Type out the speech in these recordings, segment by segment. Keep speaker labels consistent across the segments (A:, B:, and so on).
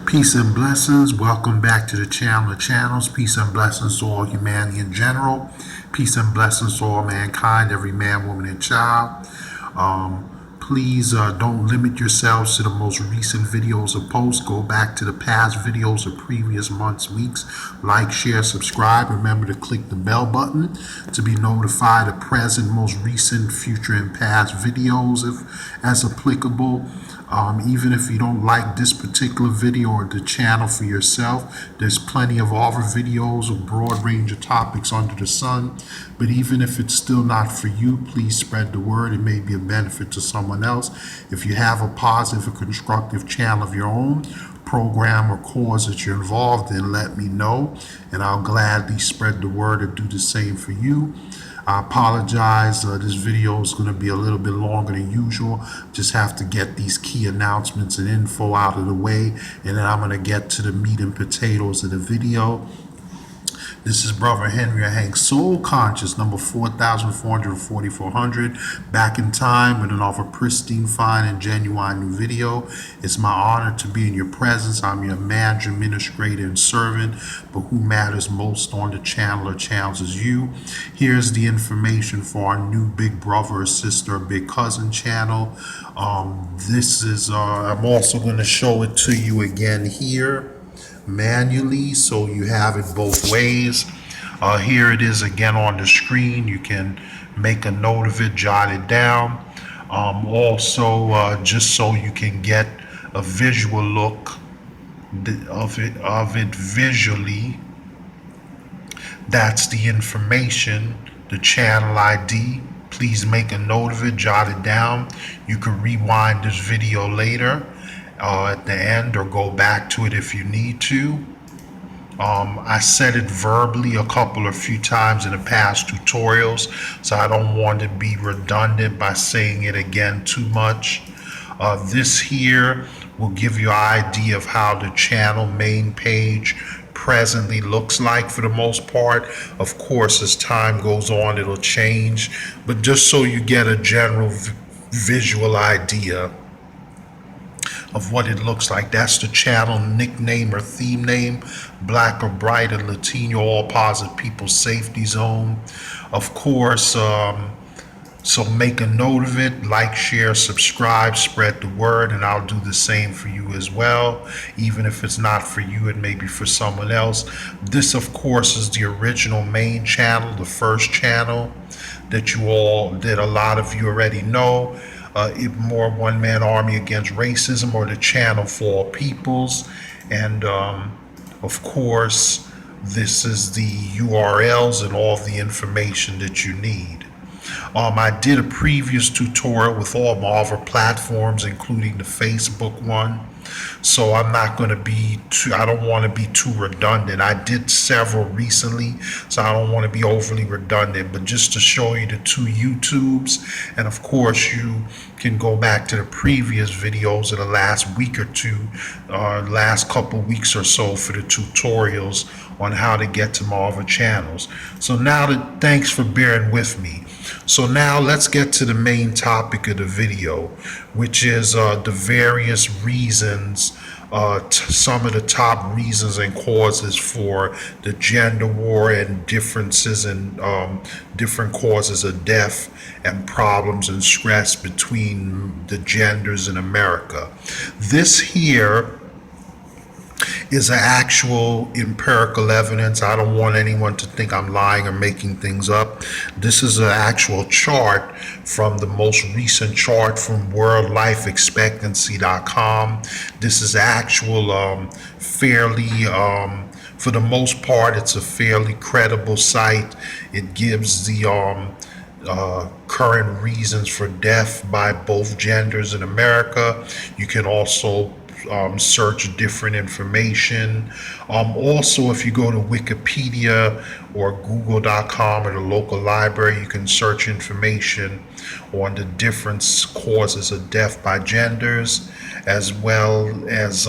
A: Peace and blessings. Welcome back to the channel of channels. Peace and blessings to all humanity in general. Peace and blessings to all mankind, every man, woman, and child. Please don't limit yourselves to the most recent videos or posts. Go back to the past videos of previous months, weeks. Like, share, subscribe. Remember to click the bell button to be notified of present, most recent, future, and past videos if as applicable. Even if you don't like this particular video or the channel for yourself, there's plenty of other videos, a broad range of topics under the sun. But even if it's still not for you, please spread the word. It may be a benefit to someone else. If you have a positive or constructive channel of your own, program or cause that you're involved in, let me know, and I'll gladly spread the word and do the same for you. I apologize, this video is going to be a little bit longer than usual. Just have to get these key announcements and info out of the way, and then I'm going to get to the meat and potatoes of the video. This is Brother Henry Hank, Soul Conscious, number 4400, back in time with another pristine, fine, and genuine new video. It's my honor to be in your presence. I'm your manager, administrator, and servant, but who matters most on the channel or channels is you. Here's the information for our new big brother or sister or big cousin channel. This is, I'm also going to show it to you again here manually, so you have it both ways. Here it is again on the screen. You can make a note of it, jot it down. Also, just so you can get a visual look of it visually, that's the information, the channel ID. Please make a note of it, jot it down. You can rewind this video later at the end, or go back to it if you need to. I said it verbally a few times in the past tutorials, so I don't want to be redundant by saying it again too much. This here will give you an idea of how the channel main page presently looks like for the most part. Of course, as time goes on, it'll change, but just so you get a general visual idea of what it looks like. That's the channel nickname or theme name, Black or Bright or Latino, all positive people safety zone. Of course, so make a note of it, like, share, subscribe, spread the word, and I'll do the same for you as well. Even if it's not for you, it may be for someone else. This, of course, is the original main channel, the first channel that a lot of you already know. IbMor One Man Army Against Racism, or the channel for all peoples. And of course, this is the URLs and all the information that you need. I did a previous tutorial with all my other platforms, including the Facebook one. So I'm not going to be I don't want to be too redundant. I did several recently, so I don't want to be overly redundant, but just to show you the two YouTubes. And of course, you can go back to the previous videos of the last week or two, last couple weeks or so, for the tutorials on how to get to my other channels. So now thanks for bearing with me. So now let's get to the main topic of the video, which is the various reasons, some of the top reasons and causes for the gender war and differences in different causes of death and problems and stress between the genders in America. This here is an actual empirical evidence. I don't want anyone to think I'm lying or making things up. This is an actual chart from the most recent chart from worldlifeexpectancy.com. This is actual fairly, for the most part, it's a fairly credible site. It gives the current reasons for death by both genders in America. You can also search different information. Also, if you go to Wikipedia or Google.com or the local library, you can search information on the different causes of death by genders, as well as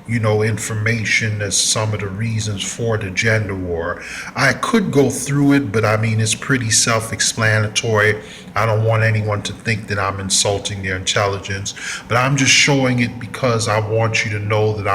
A: information as some of the reasons for the gender war. I could go through it, but I mean, it's pretty self-explanatory. I don't want anyone to think that I'm insulting their intelligence, but I'm just showing it because I want you to know that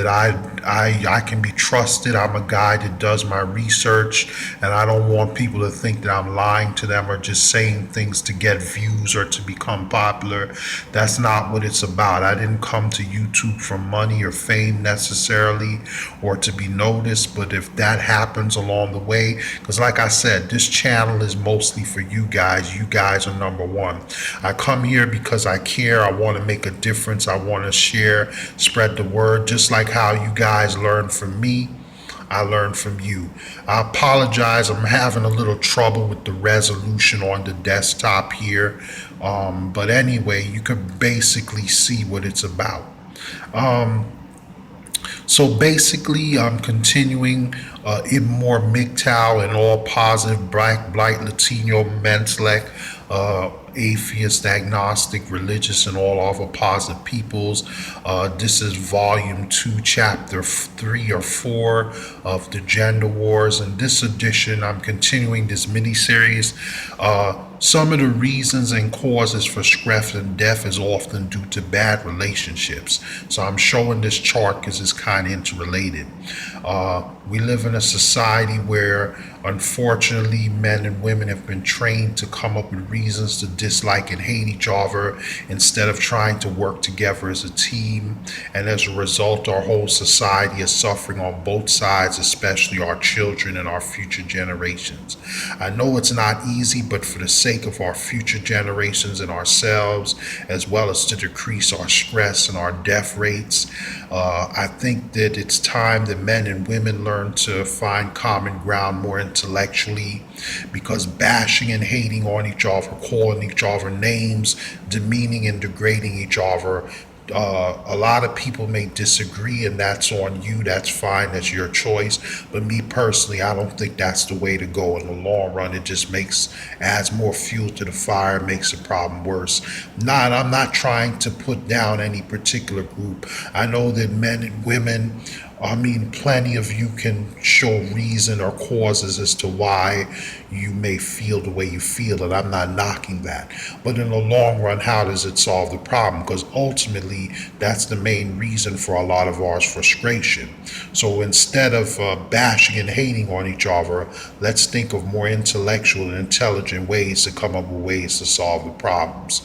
A: I can be trusted. I'm a guy that does my research, and I don't want people to think that I'm lying to them or just saying things to get views or to become popular. That's not what it's about. I didn't come to YouTube for money or fame necessarily, or to be noticed, but if that happens along the way, because like I said, this channel is mostly for you guys. You guys are number one. I come here because I care. I want to make a difference. I want to share, spread the word, just like how you guys learn from me. I learned from you. I apologize. I'm having a little trouble with the resolution on the desktop here. But anyway, you can basically see what it's about. So basically, I'm continuing Ibmor MGTOW and all positive black, Latino, menselect, atheist, agnostic, religious, and all other positive peoples. This is volume 2, chapter 3 or 4 of the gender wars. In this edition, I'm continuing this mini-series. Some of the reasons and causes for stress and death is often due to bad relationships. So I'm showing this chart because it's kind of interrelated. We live in a society where, unfortunately, men and women have been trained to come up with reasons to dislike and hate each other instead of trying to work together as a team. And as a result, our whole society is suffering on both sides, especially our children and our future generations. I know it's not easy, but for the sake of our future generations and ourselves, as well as to decrease our stress and our death rates, I think that it's time that men and women learn to find common ground more intellectually, because bashing and hating on each other, calling each other names, demeaning and degrading each other, a lot of people may disagree, and that's on you. That's fine. That's your choice. But me personally, I don't think that's the way to go. In the long run, it just adds more fuel to the fire, makes the problem worse. I'm not trying to put down any particular group. I know that men and women, plenty of you can show reason or causes as to why you may feel the way you feel, and I'm not knocking that. But in the long run, how does it solve the problem? Because ultimately, that's the main reason for a lot of our frustration. So instead of bashing and hating on each other, let's think of more intellectual and intelligent ways to come up with ways to solve the problems.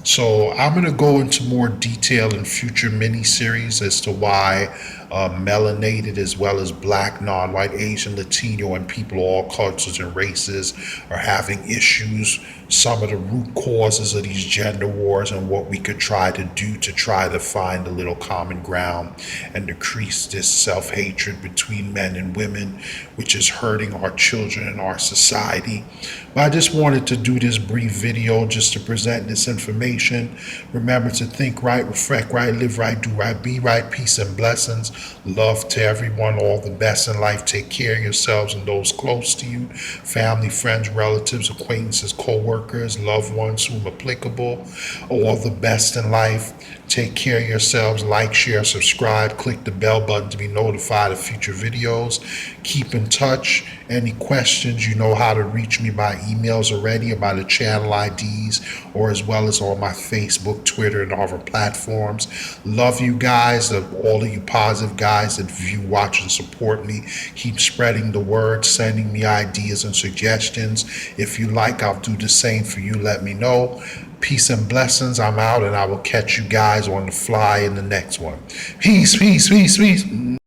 A: So I'm going to go into more detail in future mini-series as to why melanated as well as black, non-white, Asian, Latino, and people of all cultures and races are having issues, some of the root causes of these gender wars, and what we could try to do to try to find a little common ground and decrease this self-hatred between men and women, which is hurting our children and our society. But I just wanted to do this brief video just to present this information. Remember to think right, reflect right, live right, do right, be right. Peace and blessings. Love to everyone. All the best in life. Take care of yourselves and those close to you. Family, friends, relatives, acquaintances, co-workers, loved ones whom applicable. All the best in life. Take care of yourselves. Like, share, subscribe. Click the bell button to be notified of future videos. Keep in touch. Any questions, you know how to reach me by emails already, or by the channel IDs, or as well as on my Facebook, Twitter, and other platforms. Love you guys, all of you positive guys that view, watch, and support me. Keep spreading the word, sending me ideas and suggestions. If you like, I'll do the same for you. Let me know. Peace and blessings. I'm out, and I will catch you guys on the fly in the next one. Peace, peace, peace, peace.